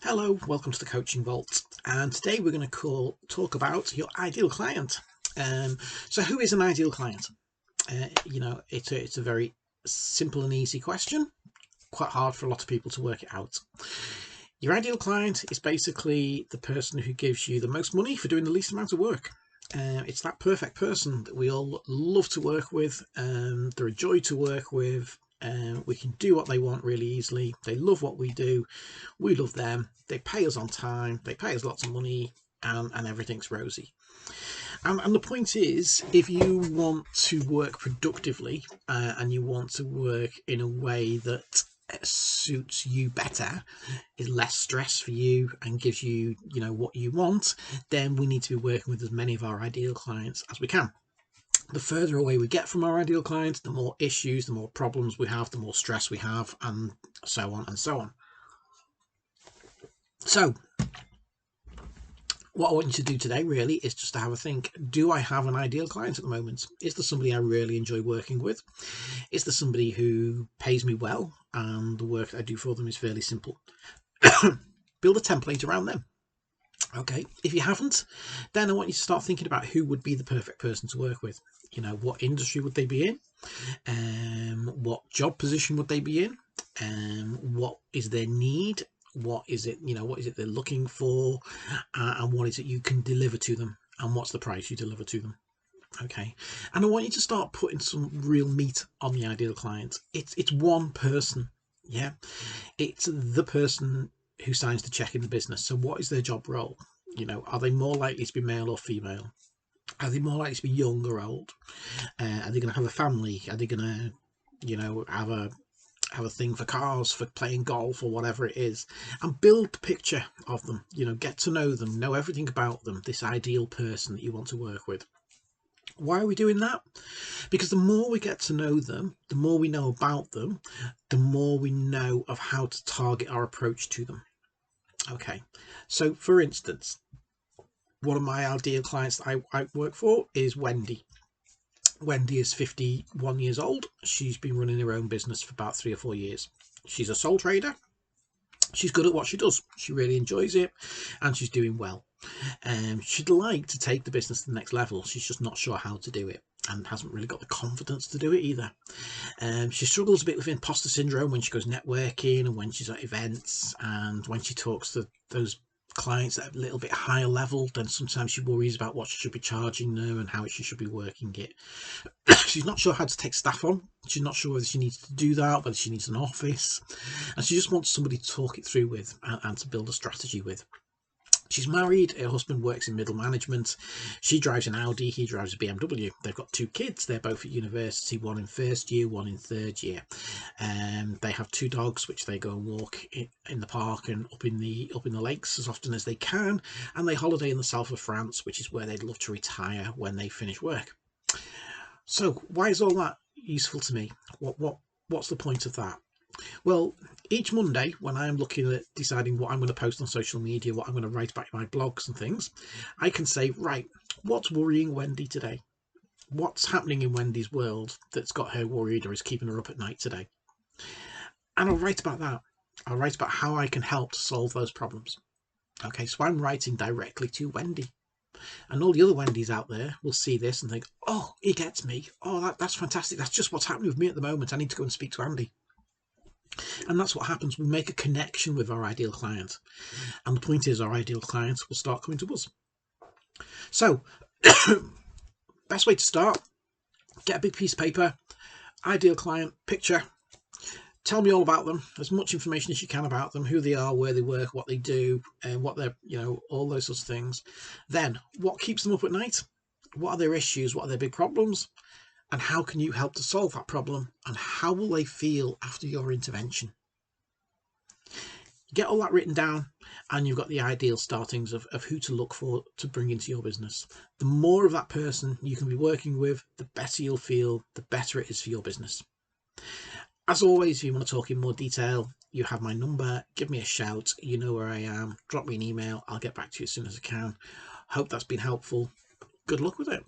Hello, welcome to the Coaching Vault, and today we're going to talk about your ideal client. So who is an ideal client? It's a very simple and easy question, quite hard for a lot of people to work it out. Your ideal client is basically the person who gives you the most money for doing the least amount of work. It's that perfect person that we all love to work with. They're a joy to work with. We can do what they want really easily. They love what we do. We love them. They pay us on time. They pay us lots of money, and everything's rosy. And the point is, if you want to work productively and you want to work in a way that suits you better, is less stress for you and gives you, what you want, then we need to be working with as many of our ideal clients as we can. The further away we get from our ideal clients, the more issues, the more problems we have, the more stress we have, and so on and so on. So what I want you to do today really is just to have a think. Do I have an ideal client at the moment? Is there somebody I really enjoy working with? Is there somebody who pays me well and the work I do for them is fairly simple? Build a template around them. Okay, if you haven't, then I want you to start thinking about who would be the perfect person to work with. What industry would they be in? What job position would they be in? What is their need? What is it they're looking for? And what is it you can deliver to them? And what's the price you deliver to them? Okay, and I want you to start putting some real meat on the ideal client. It's one person. Yeah, it's the person who signs the check in the business. So what is their job role? Are they more likely to be male or female? Are they more likely to be young or old? Are they going to have a family? Are they going to have a thing for cars, for playing golf or whatever it is? And build the picture of them. Get to know them, know everything about them, this ideal person that you want to work with. Why are we doing that? Because the more we get to know them, the more we know about them, the more we know of how to target our approach to them. Okay, so for instance, one of my ideal clients that I work for is Wendy. Wendy is 51 years old. She's been running her own business for about 3 or 4 years. She's a sole trader. She's good at what she does. She really enjoys it and she's doing well. She'd like to take the business to the next level. She's just not sure how to do it and hasn't really got the confidence to do it either. She struggles a bit with imposter syndrome when she goes networking and when she's at events, and when she talks to those clients at a little bit higher level, then sometimes she worries about what she should be charging them and how she should be working it. She's not sure how to take staff on. She's not sure whether she needs to do that, whether she needs an office, and she just wants somebody to talk it through with and to build a strategy with. She's married. Her husband works in middle management. She drives an Audi. He drives a BMW. They've got 2 kids. They're both at university, one in first year, one in third year. They have 2 dogs, which they go and walk in the park and up in the lakes as often as they can. And they holiday in the south of France, which is where they'd love to retire when they finish work. So why is all that useful to me? What's the point of that? Well, each Monday when I'm looking at deciding what I'm going to post on social media, what I'm going to write about in my blogs and things, I can say, right, what's worrying Wendy today? What's happening in Wendy's world that's got her worried or is keeping her up at night today? And I'll write about that. I'll write about how I can help to solve those problems. Okay, so I'm writing directly to Wendy. And all the other Wendy's out there will see this and think, oh, he gets me. Oh, that's fantastic. That's just what's happening with me at the moment. I need to go and speak to Andy. And that's what happens. We make a connection with our ideal client. And the point is, our ideal clients will start coming to us. So, best way to start, get a big piece of paper, ideal client, picture, tell me all about them, as much information as you can about them, who they are, where they work, what they do, and what they're, all those sorts of things. Then, what keeps them up at night? What are their issues? What are their big problems? And how can you help to solve that problem? And how will they feel after your intervention? Get all that written down and you've got the ideal startings of who to look for to bring into your business. The more of that person you can be working with, the better you'll feel, the better it is for your business. As always, if you want to talk in more detail, you have my number. Give me a shout. You know where I am. Drop me an email. I'll get back to you as soon as I can. Hope that's been helpful. Good luck with it.